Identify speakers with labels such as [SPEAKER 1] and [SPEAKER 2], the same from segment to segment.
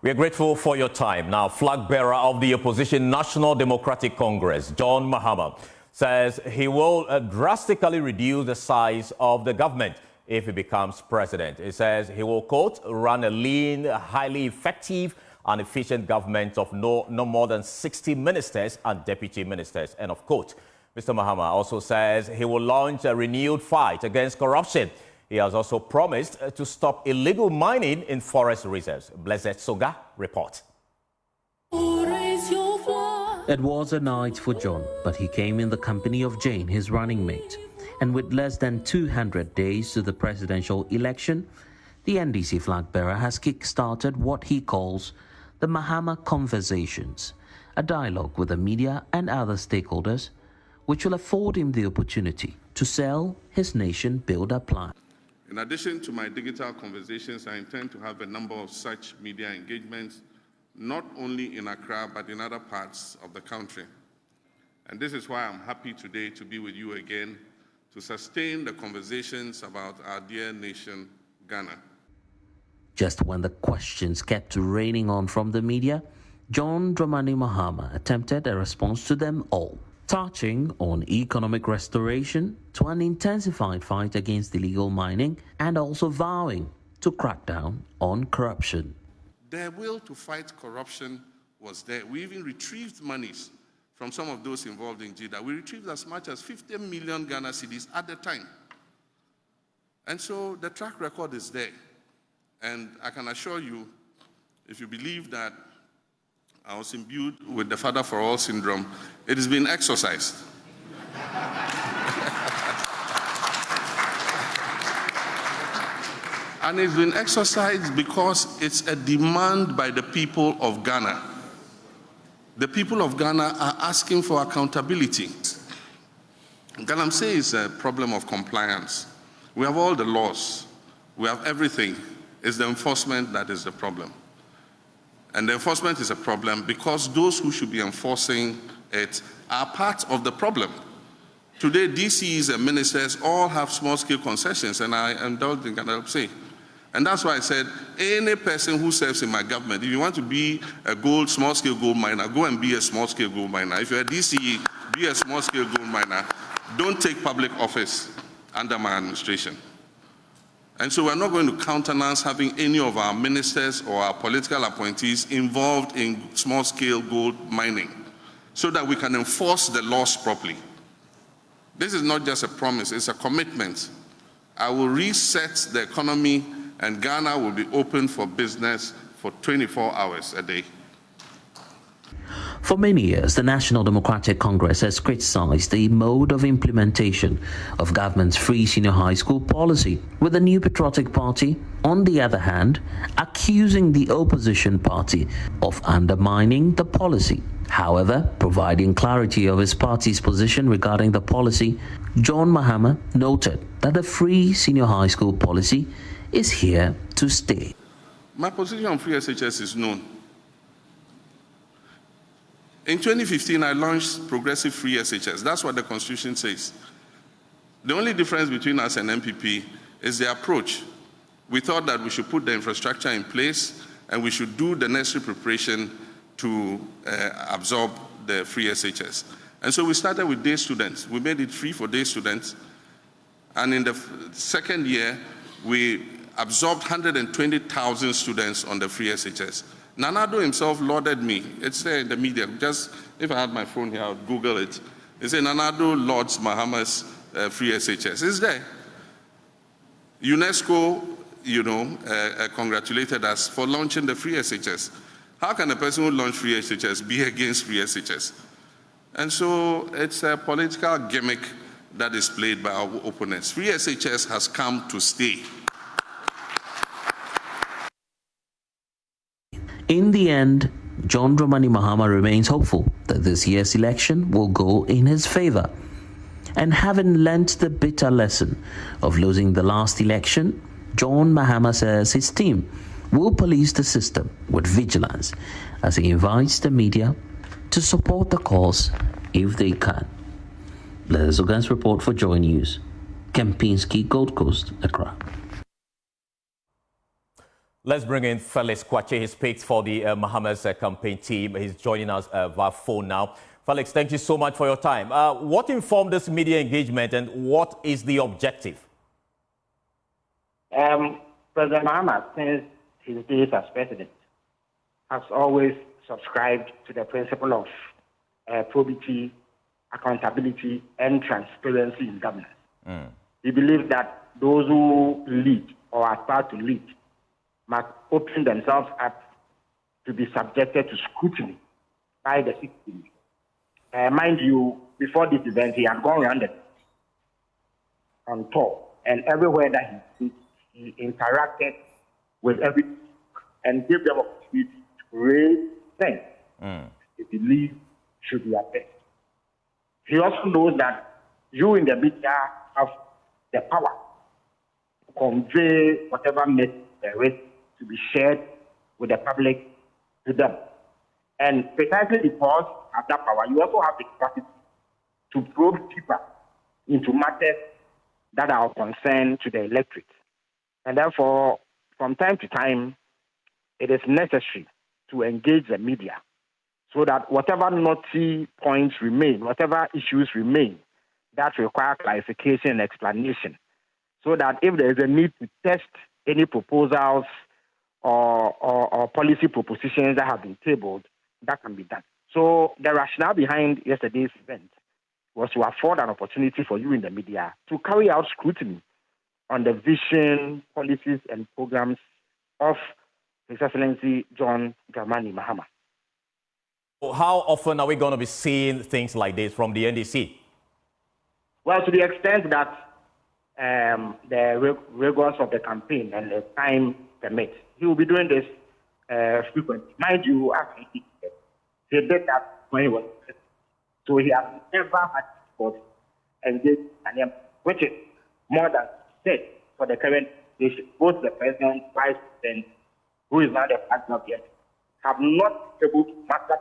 [SPEAKER 1] We are grateful for your time. Now, flag bearer of the opposition National Democratic Congress, John Mahama, says he will drastically reduce the size of the government if he becomes president. He says he will, quote, run a lean, highly effective and efficient government of no more than 60 ministers and deputy ministers, end of quote. Mr. Mahama also says he will launch a renewed fight against corruption. He has also promised to stop illegal mining in forest reserves. Blessed Soga reports.
[SPEAKER 2] It was a night for John, but he came in the company of Jane, his running mate. And with less than 200 days to the presidential election, the NDC flag bearer has kick-started what he calls the Mahama Conversations, a dialogue with the media and other stakeholders, which will afford him the opportunity to sell his nation builder plan.
[SPEAKER 3] In addition to my digital conversations, I intend to have a number of such media engagements, not only in Accra, but in other parts of the country. And this is why I'm happy today to be with you again to sustain the conversations about our dear nation, Ghana.
[SPEAKER 2] Just when the questions kept raining on from the media, John Dramani Mahama attempted a response to them all, touching on economic restoration to an intensified fight against illegal mining and also vowing to crack down on corruption.
[SPEAKER 3] Their will to fight corruption was there. We even retrieved monies from some of those involved in JIDA. We retrieved as much as 50 million Ghana cedis at the time. And so the track record is there. And I can assure you, if you believe that I was imbued with the Father for All syndrome, it has been exercised. And it's been exercised because it's a demand by the people of Ghana. The people of Ghana are asking for accountability. Galamsey is a problem of compliance. We have all the laws. We have everything. It's the enforcement that is the problem. And the enforcement is a problem because those who should be enforcing it are part of the problem. Today, DCs and ministers all have small-scale concessions, and I indulge in Galamsey. And that's why I said, any person who serves in my government, if you want to be a small-scale gold miner, go and be a small-scale gold miner. If you're a DCE, be a small-scale gold miner. Don't take public office under my administration. And so we're not going to countenance having any of our ministers or our political appointees involved in small-scale gold mining so that we can enforce the laws properly. This is not just a promise, it's a commitment. I will reset the economy and Ghana will be open for business for 24 hours a day.
[SPEAKER 2] For many years, the National Democratic Congress has criticized the mode of implementation of government's free senior high school policy, with the New Patriotic Party, on the other hand, accusing the opposition party of undermining the policy. However, providing clarity of his party's position regarding the policy, John Mahama noted that the free senior high school policy is here to stay.
[SPEAKER 3] My position on free SHS is known. In 2015, I launched progressive free SHS. That's what the Constitution says. The only difference between us and MPP is the approach. We thought that we should put the infrastructure in place and we should do the necessary preparation to absorb the free SHS. And so we started with day students. We made it free for day students. And in the second year, we absorbed 120,000 students on the free SHS. Nanado himself lauded me. It's there in the media. Just, if I had my phone here, I would Google it. It said, Nanado lauds Mahama's free SHS. It's there. UNESCO, congratulated us for launching the free SHS. How can a person who launched free SHS be against free SHS? And so it's a political gimmick that is played by our opponents. Free SHS has come to stay.
[SPEAKER 2] In the end, John Dramani Mahama remains hopeful that this year's election will go in his favor. And having learnt the bitter lesson of losing the last election, John Mahama says his team will police the system with vigilance as he invites the media to support the cause if they can. Blessed Soga's report for Joy News. Kempinski, Gold Coast, Accra.
[SPEAKER 1] Let's bring in Felix Kwache. He speaks for the Mahama's campaign team. He's joining us via phone now. Felix, thank you so much for your time. What informed this media engagement and what is the objective?
[SPEAKER 4] President Mahama, since his days as president, has always subscribed to the principle of probity, accountability, and transparency in governance. He believes that those who lead or aspire to lead must open themselves up to be subjected to scrutiny by the citizens. Mind you, before this event, he had gone around on tour, and everywhere that he interacted with everyone and gave them opportunity to raise things he believes should be addressed. He also knows that you in the media have the power to convey whatever message there is to be shared with the public to them. And precisely because you have that power, you also have the capacity to probe deeper into matters that are of concern to the electorate. And therefore, from time to time, it is necessary to engage the media so that whatever naughty points remain, whatever issues remain that require clarification and explanation, so that if there is a need to test any proposals or policy propositions that have been tabled, that can be done. So the rationale behind yesterday's event was to afford an opportunity for you in the media to carry out scrutiny on the vision, policies, and programs of His Excellency John Dramani Mahama.
[SPEAKER 1] How often are we going to be seeing things like this from the NDC?
[SPEAKER 4] Well, to the extent that the rigors of the campaign and the time permit, he will be doing this frequently. Mind you, actually, he did that when he was president. So he has never had to engage in which is more than said for the current station. Both the president, vice president, who is now the partner of yet, have not been able to master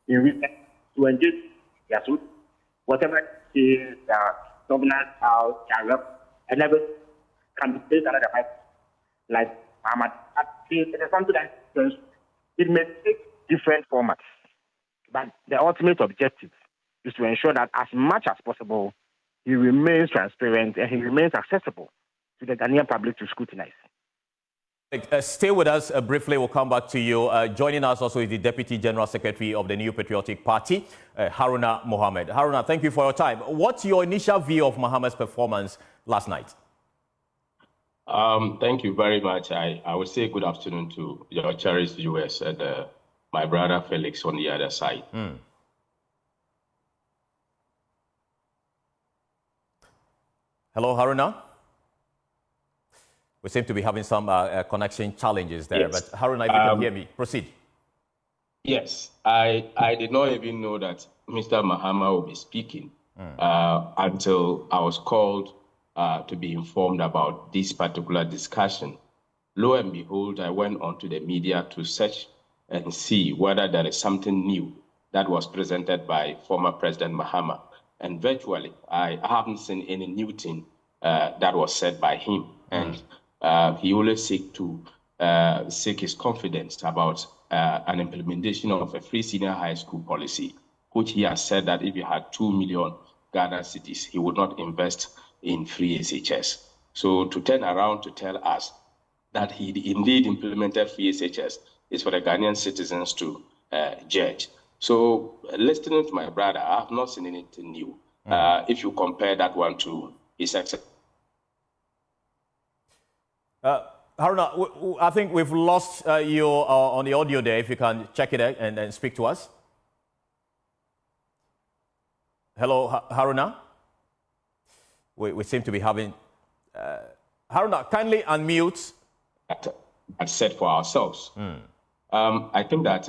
[SPEAKER 4] in recent to engage their suit, whatever is the governor's house, their rep, and everything can be placed under the mic. Like Muhammad, it is something that it may take different formats, but the ultimate objective is to ensure that as much as possible, he remains transparent and he remains accessible to the Ghanaian public to scrutinize.
[SPEAKER 1] Stay with us briefly. We'll come back to you. Joining us also is the Deputy General Secretary of the New Patriotic Party, Haruna Mohammed. Haruna, thank you for your time. What's your initial view of Mahama's performance last night?
[SPEAKER 5] Thank you very much. I would say good afternoon to your cherished viewers and my brother Felix on the other side.
[SPEAKER 1] Hello, Haruna. We seem to be having some connection challenges there,
[SPEAKER 5] yes.
[SPEAKER 1] But Haruna, if you can hear me, proceed.
[SPEAKER 5] Yes, I did not even know that Mr. Mahama will be speaking until I was called to be informed about this particular discussion. Lo and behold, I went onto the media to search and see whether there is something new that was presented by former President Mahama. And virtually, I haven't seen any new thing that was said by him. And he always seek his confidence about an implementation of a free senior high school policy, which he has said that if he had 2 million Ghana cities, he would not invest in free SHS. So to turn around to tell us that he indeed implemented free SHS is for the Ghanaian citizens to judge. So listening to my brother, I have not seen anything new. If you compare that one to his exit.
[SPEAKER 1] Haruna, I think we've lost you on the audio there. If you can check it out and speak to us. Hello, Haruna. We seem to be having... Haruna, kindly unmute.
[SPEAKER 5] That's said for ourselves. I think that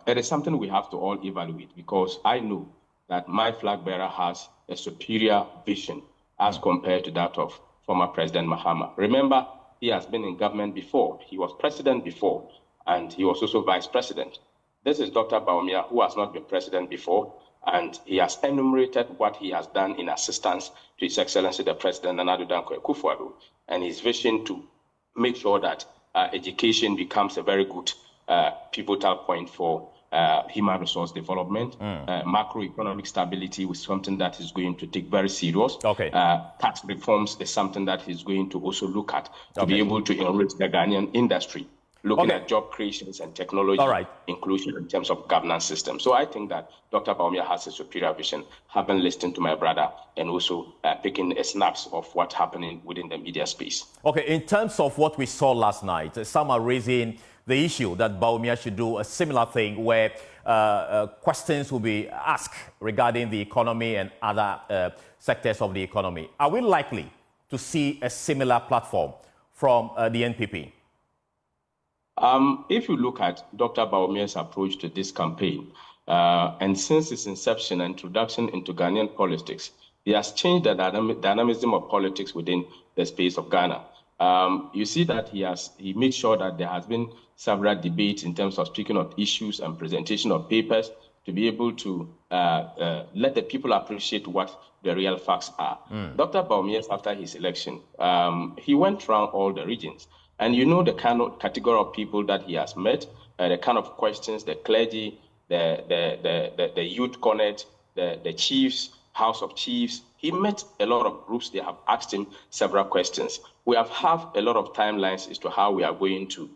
[SPEAKER 5] it is something we have to all evaluate, because I know that my flag bearer has a superior vision as compared to that of former President Mahama. Remember, he has been in government before. He was president before, and he was also vice president. This is Dr. Baumia, who has not been president before, and he has enumerated what he has done in assistance to His Excellency the President Nana Addo Dankwa Akufo-Addo, and his vision to make sure that education becomes a very good pivotal point for human resource development. Macroeconomic stability is something that is going to take very serious.
[SPEAKER 1] Okay.
[SPEAKER 5] Tax reforms is something that he's going to also look at to be able to enrich the Ghanaian industry, looking at job creations and technology inclusion in terms of governance systems. So I think that Dr. Bawumia has a superior vision, having listened to my brother and also picking a snaps of what's happening within the media space.
[SPEAKER 1] Okay, in terms of what we saw last night, some are raising the issue that Bawumia should do a similar thing where questions will be asked regarding the economy and other sectors of the economy. Are we likely to see a similar platform from the NPP?
[SPEAKER 5] If you look at Dr. Bawumia's approach to this campaign, and since its inception and introduction into Ghanaian politics, he has changed the dynamism of politics within the space of Ghana. You see that he made sure that there has been several debates in terms of speaking of issues and presentation of papers to be able to let the people appreciate what the real facts are. Dr. Bawumia, after his election, he went around all the regions. And you know the kind of category of people that he has met, the kind of questions, the clergy, the youth connect, the chiefs, House of Chiefs. He met a lot of groups. They have asked him several questions. We have a lot of timelines as to how we are going to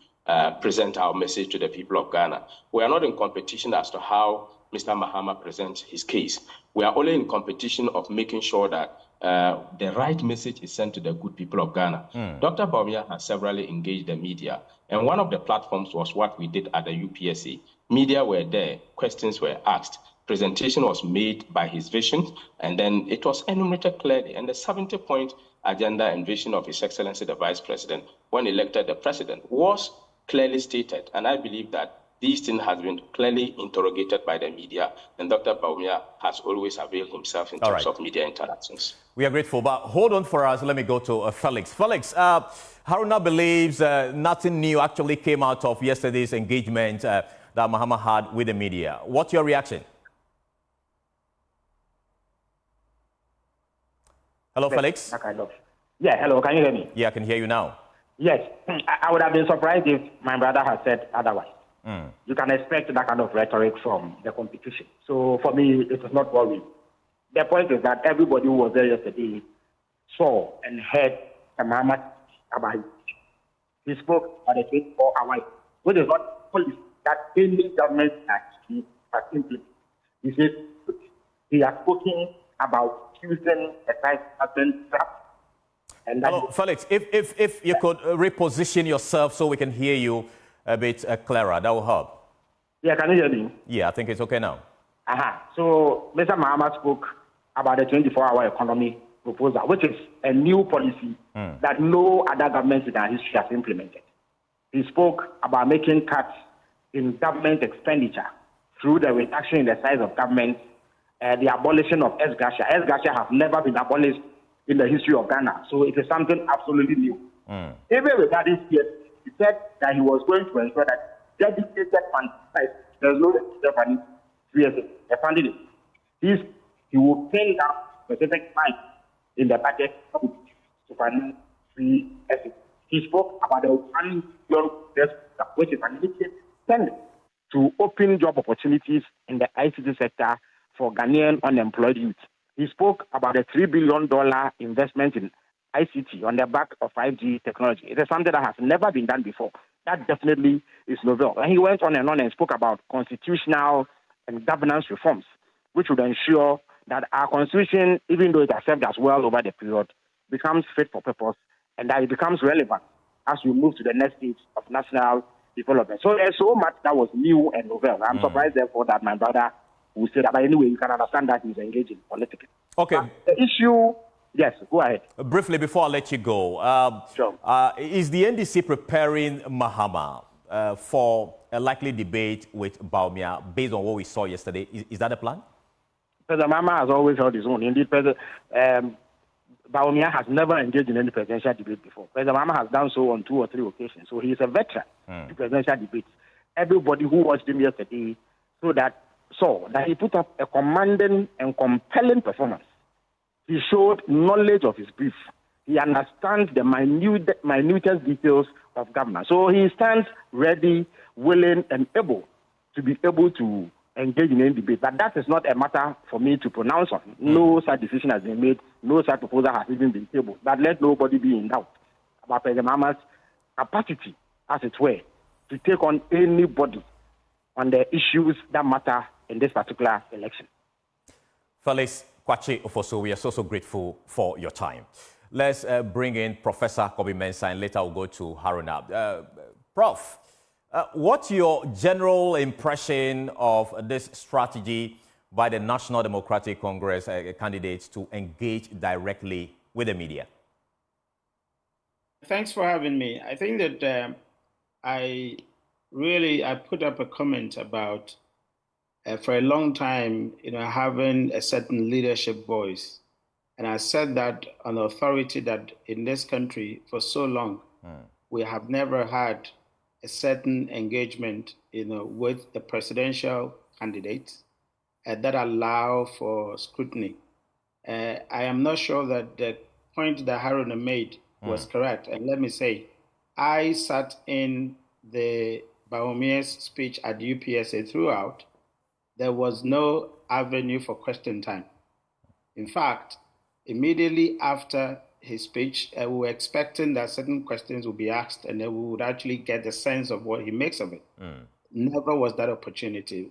[SPEAKER 5] present our message to the people of Ghana. We are not in competition as to how Mr. Mahama presents his case. We are only in competition of making sure that the right message is sent to the good people of Ghana. Dr. Bawumia has severally engaged the media, and one of the platforms was what we did at the UPSA. Media were there, questions were asked, presentation was made by his vision, and then it was enumerated clearly. And the 70-point agenda and vision of His Excellency the Vice President, when elected the President, was clearly stated. And I believe that these things have been clearly interrogated by the media, and Dr. Bawumia has always availed himself in terms of media interactions.
[SPEAKER 1] We are grateful, but hold on for us. Let me go to Felix. Felix, Haruna believes nothing new actually came out of yesterday's engagement that Mahama had with the media. What's your reaction? Hello, Felix?
[SPEAKER 4] Yeah, hello, can you hear me?
[SPEAKER 1] Yeah, I can hear you now.
[SPEAKER 4] Yes, I would have been surprised if my brother had said otherwise. You can expect that kind of rhetoric from the competition. So for me, it is not worrying. The point is that everybody who was there yesterday saw and heard Mahama about it. He spoke on the 24 hours, which is not policy that any government has implemented. He said he has spoken about choosing a vice-president trap.
[SPEAKER 1] Hello, Felix, if you could reposition yourself so we can hear you a bit clearer, that will help.
[SPEAKER 4] Yeah, can you hear me?
[SPEAKER 1] Yeah, I think it's okay now.
[SPEAKER 4] So Mr. Mahama spoke about the 24-hour economy proposal, which is a new policy that no other government in our history has implemented. He spoke about making cuts in government expenditure through the reduction in the size of government, the abolition of ex-gratia. Ex-gratia have never been abolished in the history of Ghana, so it is something absolutely new. Even regarding CS, he said that he was going to ensure that dedicated funds, there's no funding, funding it. He will pay down specific funds in the budget to fund free assets. He spoke about the 1 billion, which is an immediate spending to open job opportunities in the ICT sector for Ghanaian unemployed youth. He spoke about a $3 billion investment in ICT on the back of 5G technology. It is something that has never been done before. That definitely is novel. And he went on and spoke about constitutional and governance reforms, which would ensure that our constitution, even though it has served us well over the period, becomes fit for purpose and that it becomes relevant as we move to the next stage of national development. So there's so much that was new and novel. I'm surprised, therefore, that my brother will say that. But anyway, you can understand that he's engaging politically.
[SPEAKER 1] Okay.
[SPEAKER 4] The issue, yes, go ahead.
[SPEAKER 1] Briefly, before I let you go,
[SPEAKER 4] sure.
[SPEAKER 1] Is the NDC preparing Mahama for a likely debate with Bawumia based on what we saw yesterday? Is that a plan?
[SPEAKER 4] President Mahama has always held his own. Indeed, Bawumia has never engaged in any presidential debate before. President Mahama has done so on 2 or 3 occasions. So he is a veteran to presidential debates. Everybody who watched him yesterday saw that he put up a commanding and compelling performance. He showed knowledge of his brief. He understands the minutest details of government. So he stands ready, willing, and able to engage in any debate. But that is not a matter for me to pronounce on. No such decision has been made. No such proposal has even been tabled. But let nobody be in doubt about President Mahama's capacity, as it were, to take on anybody on the issues that matter in this particular election.
[SPEAKER 1] Felix Kwache Ofoso, we are so grateful for your time. Let's bring in Professor Kobe Mensah, and later we'll go to Haruna. Prof, what's your general impression of this strategy by the National Democratic Congress candidates to engage directly with the media?
[SPEAKER 6] Thanks for having me. I think that I put up a comment about for a long time, having a certain leadership voice. And I said that on authority that in this country for so long, we have never had a certain engagement, with the presidential candidates that allow for scrutiny. I am not sure that the point that Haruna made was correct. And let me say, I sat in the Baumier's speech at UPSA throughout. There was no avenue for question time. In fact, immediately after his speech, we were expecting that certain questions would be asked and then we would actually get the sense of what he makes of it. Never was that opportunity.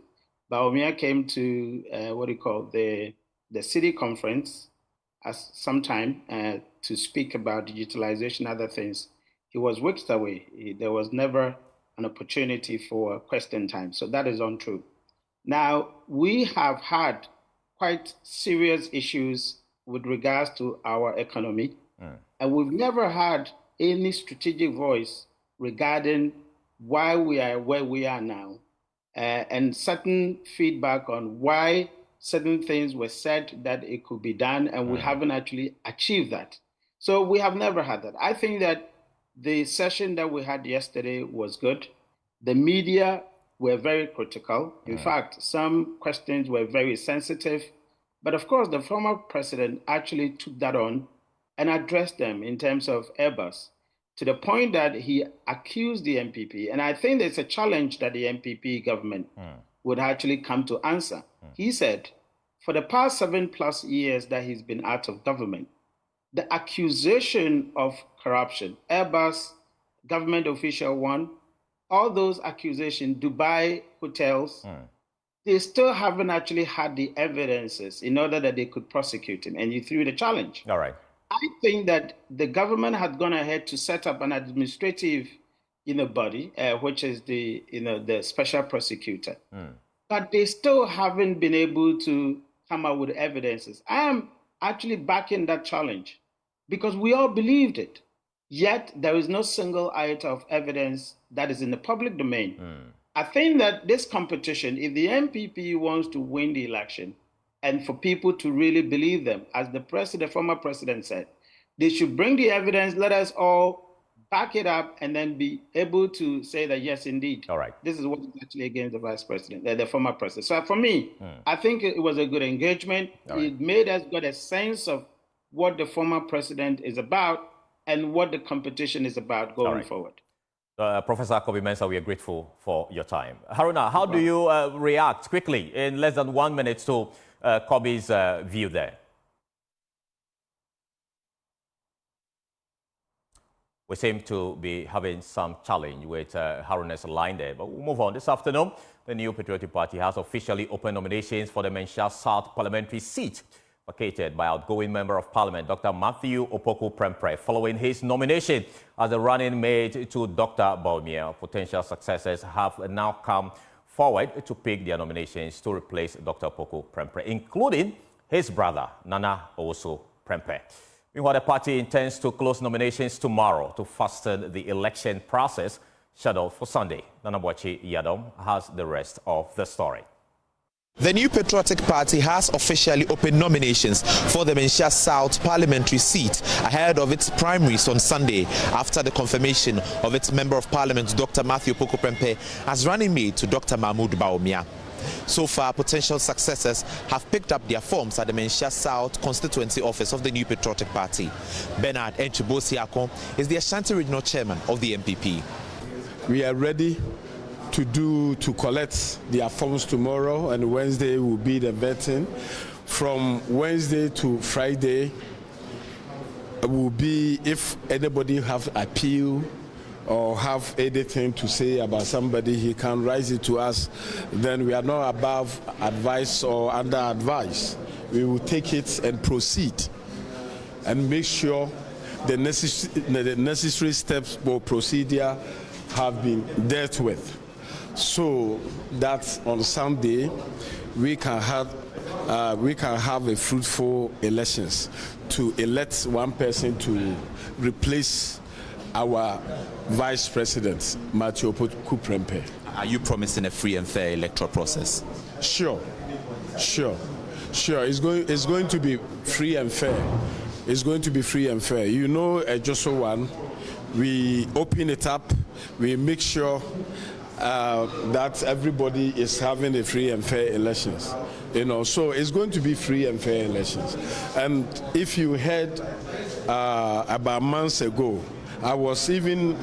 [SPEAKER 6] Bawumia came to the city conference as sometime to speak about digitalization, other things. He was whisked away. There was never an opportunity for question time. So that is untrue. Now, we have had quite serious issues with regards to our economy, and we've never had any strategic voice regarding why we are where we are now, and certain feedback on why certain things were said that it could be done, and we haven't actually achieved that. So we have never had that. I think that the session that we had yesterday was good. The media were very critical. In fact, some questions were very sensitive. But of course, the former president actually took that on and addressed them in terms of Airbus, to the point that he accused the MPP. And I think there's a challenge that the MPP government would actually come to answer. He said, for the past 7+ years that he's been out of government, the accusation of corruption, Airbus, government official one, all those accusations, Dubai hotels, they still haven't actually had the evidences in order that they could prosecute him. And he threw the challenge.
[SPEAKER 1] All right.
[SPEAKER 6] I think that the government had gone ahead to set up an administrative, body, which is the special prosecutor. But they still haven't been able to come up with evidences. I am actually backing that challenge because we all believed it. Yet there is no single iota of evidence that is in the public domain. I think that this competition, if the MPP wants to win the election and for people to really believe them, as the former president said, they should bring the evidence, let us all back it up, and then be able to say that, yes, indeed,
[SPEAKER 1] all right,
[SPEAKER 6] this is what is actually against the vice president, the former president. So for me, I think it was a good engagement. It made us get a sense of what the former president is about and what the competition is about going forward.
[SPEAKER 1] Professor Kobe Mensah, we are grateful for your time. Haruna, how do you react quickly in less than 1 minute to Kobe's view there? We seem to be having some challenge with Haruna's line there, but we'll move on. This afternoon, the New Patriotic Party has officially opened nominations for the Menchia South parliamentary seat, vacated by outgoing Member of Parliament Dr. Matthew Opoku Prempeh, following his nomination as the running mate to Dr. Bawumia. Potential successors have now come forward to pick their nominations to replace Dr. Opoku Prempeh, including his brother, Nana Owusu Prempeh. Meanwhile, the party intends to close nominations tomorrow to fasten the election process scheduled for Sunday. Nana Boachi Yadom has the rest of the story.
[SPEAKER 7] The New Patriotic Party has officially opened nominations for the Menchia South parliamentary seat ahead of its primaries on Sunday, after the confirmation of its Member of Parliament Dr. Matthew Opoku Prempeh as running mate to Dr. Mahmoud Bawumia. So far, potential successors have picked up their forms at the Menchia South constituency office of the New Patriotic Party. Bernard Enchibosiakon is the Ashanti Regional Chairman of the MPP.
[SPEAKER 8] We are ready to collect their forms tomorrow, and Wednesday will be the vetting. From Wednesday to Friday will be if anybody have appeal or have anything to say about somebody, he can raise it to us. Then we are not above advice or under advice. We will take it and proceed and make sure the necessary steps or procedure have been dealt with, so that on Sunday we can have a fruitful elections to elect one person to replace our Vice President, Matthew Kuprempe.
[SPEAKER 7] Are you promising a free and fair electoral process?
[SPEAKER 8] Sure. It's going to be free and fair. It's going to be free and fair. You know, Joshua one, we open it up, we make sure that everybody is having a free and fair elections. You know, so it's going to be free and fair elections. And if you heard about months ago, I was even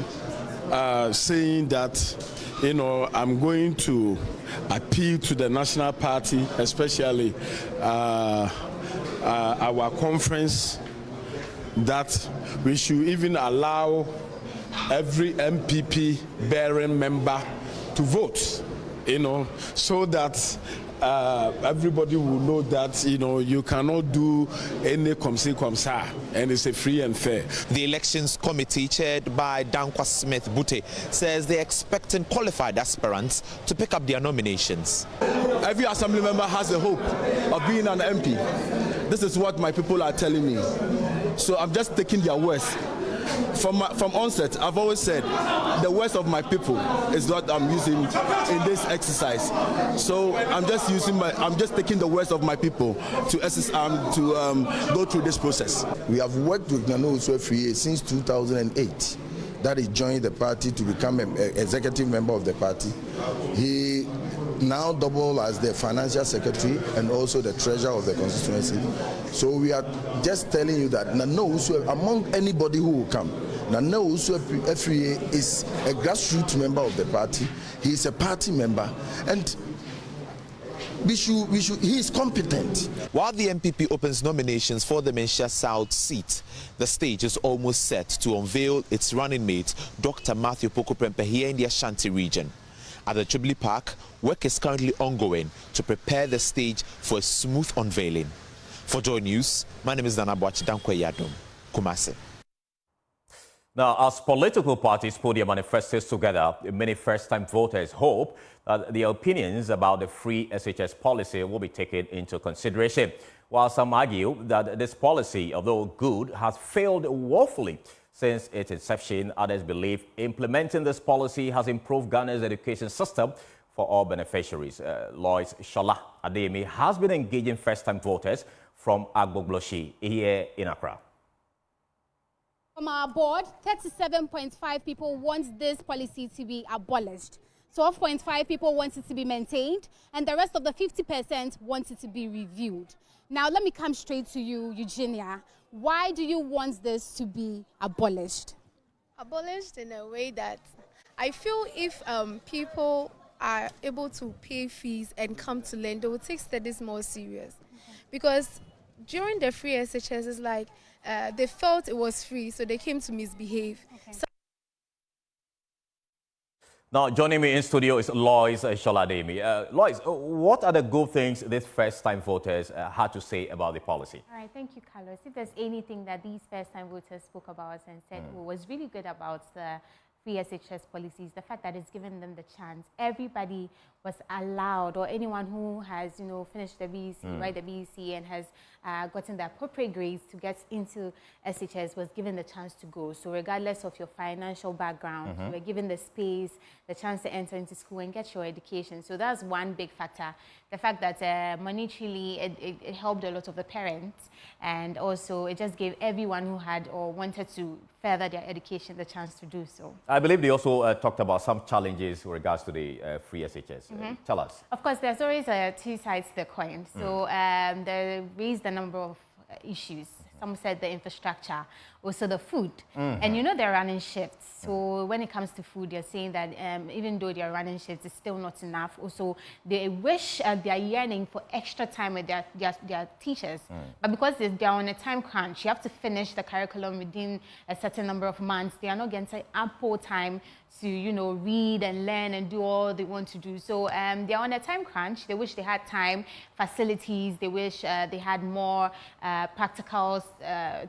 [SPEAKER 8] saying that, you know, I'm going to appeal to the National Party, especially our conference, that we should even allow every MPP bearing member to vote, you know, so that everybody will know that, you know, you cannot do any comme ça, and it's a free and fair.
[SPEAKER 7] The elections committee, chaired by Dankwa Smith Bute, says they're expecting qualified aspirants to pick up their nominations.
[SPEAKER 9] Every assembly member has a hope of being an MP. This is what my people are telling me. So I'm just taking their words. From onset, I've always said the words of my people is what I'm using in this exercise. So I'm just taking the words of my people to go through this process.
[SPEAKER 10] We have worked with Nano Uswefriye since 2008. That he joined the party to become an executive member of the party. He now doubled as the financial secretary and also the treasurer of the constituency. So we are just telling you that Nano Uswefriye, among anybody who will come, Nano Uswefriye is a grassroots member of the party. He is a party member, and he is competent.
[SPEAKER 7] While the MPP opens nominations for the Menchia South seat, the stage is almost set to unveil its running mate, Dr. Matthew Kuprempe, here in the Ashanti region. At the Jubilee Park, work is currently ongoing to prepare the stage for a smooth unveiling. For Joy News, my name is Danabwachi Dankwe Yadom, Kumasi.
[SPEAKER 1] Now, as political parties put their manifestos together, many first-time voters hope that their opinions about the free SHS policy will be taken into consideration, while some argue that this policy, although good, has failed woefully since its inception. Others believe implementing this policy has improved Ghana's education system for all beneficiaries. Lois Shola Ademi has been engaging first-time voters from Agbogbloshi here in Accra.
[SPEAKER 11] From our board, 37.5 people want this policy to be abolished. 12.5 people want it to be maintained, and the rest of the 50% want it to be reviewed. Now, let me come straight to you, Eugenia. Why do you want this to be abolished?
[SPEAKER 12] Abolished in a way that I feel if people are able to pay fees and come to learn, they will take studies more serious. Because during the free SHS, it's like they felt it was free, so they came to misbehave. Okay.
[SPEAKER 1] Now, joining me in studio is Lois Sholademi. Lois, what are the good things these first-time voters had to say about the policy?
[SPEAKER 13] All right, thank you, Carlos. If there's anything that these first-time voters spoke about and said was really good about the free SHS policies, the fact that it's given them the chance. Everybody was allowed, or anyone who has, finished the BEC, right, the BEC, and has gotten the appropriate grades to get into SHS was given the chance to go. So regardless of your financial background, you were given the space, the chance to enter into school and get your education. So that's one big factor. The fact that monetarily it helped a lot of the parents, and also it just gave everyone who had or wanted to further their education the chance to do so.
[SPEAKER 1] I believe they also talked about some challenges with regards to the free SHS. Tell us.
[SPEAKER 13] Of course, there's always two sides to the coin. So they raised a number of issues. Some said the infrastructure, also the food. And you know they're running shifts. So when it comes to food, they're saying that even though they're running shifts, it's still not enough. Also, they wish they are yearning for extra time with their teachers. But because they're on a time crunch, you have to finish the curriculum within a certain number of months. They are not getting ample time to, you know, read and learn and do all they want to do. So they're on a time crunch. They wish they had time, facilities. They wish they had more practicals,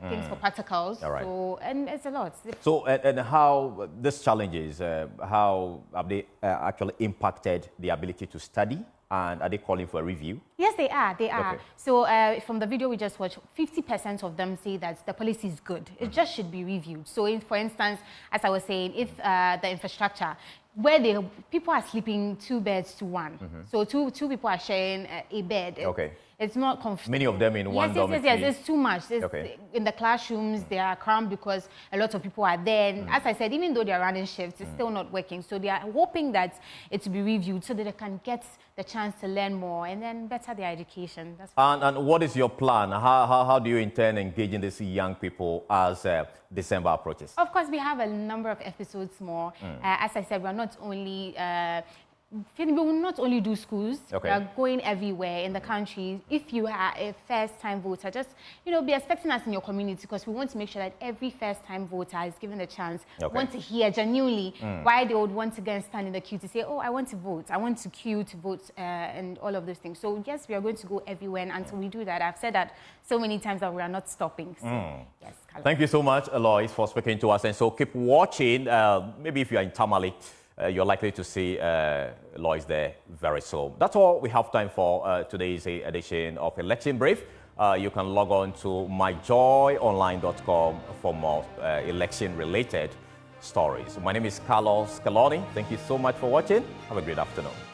[SPEAKER 13] things for practicals.
[SPEAKER 1] All right.
[SPEAKER 13] So, and it's a lot.
[SPEAKER 1] So, and how these challenges, how have they actually impacted the ability to study? And are they calling for a review?
[SPEAKER 13] Yes, they are. They are.
[SPEAKER 1] Okay.
[SPEAKER 13] So from the video we just watched, 50% of them say that the policy is good. It just should be reviewed. So, for instance, as I was saying, if the infrastructure, where people are sleeping 2 beds to 1, so two people are sharing a bed.
[SPEAKER 1] Okay.
[SPEAKER 13] It's not comfortable.
[SPEAKER 1] Many of them in one dormitory.
[SPEAKER 13] Yes, it's too much.
[SPEAKER 1] Okay.
[SPEAKER 13] In the classrooms, they are cramped because a lot of people are there. And as I said, even though they are running shifts, it's still not working. So they are hoping that it will be reviewed so that they can get the chance to learn more and then better their education. That's
[SPEAKER 1] and what is your plan? How do you intend engaging these young people as December approaches?
[SPEAKER 13] Of course, we have a number of episodes more. As I said, we're not only... we will not only do schools, we are going everywhere in the country. If you are a first-time voter, just, you know, be expecting us in your community because we want to make sure that every first-time voter is given a chance, want to hear genuinely why they would want to go and stand in the queue to say, oh, I want to vote, I want to queue to vote, and all of those things. So yes, we are going to go everywhere, and until we do that, I've said that so many times that we are not stopping. So, yes.
[SPEAKER 1] Thank you so much, Alois, for speaking to us. And so keep watching. Maybe if you are in Tamale, you're likely to see Lois there very soon. That's all we have time for today's edition of Election Brief. You can log on to myjoyonline.com for more election-related stories. My name is Carlos Scaloni. Thank you so much for watching. Have a great afternoon.